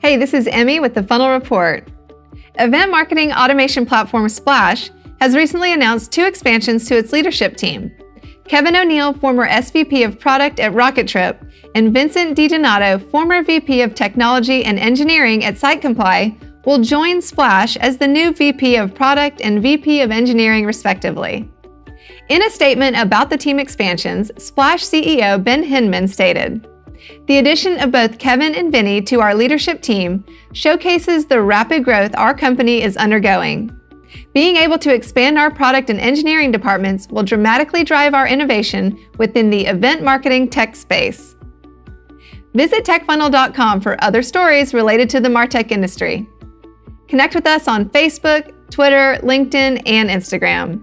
Hey, this is Emmy with the Funnel Report. Event marketing automation platform Splash has recently announced 2 expansions to its leadership team. Kevin O'Neill, former SVP of Product at Rocket Trip, and Vincent DiDonato, former VP of Technology and Engineering at SiteComply, will join Splash as the new VP of Product and VP of Engineering, respectively. In a statement about the team expansions, Splash CEO Ben Hinman stated, "The addition of both Kevin and Vinny to our leadership team showcases the rapid growth our company is undergoing. Being able to expand our product and engineering departments will dramatically drive our innovation within the event marketing tech space." Visit techfunnel.com for other stories related to the MarTech industry. Connect with us on Facebook, Twitter, LinkedIn, and Instagram.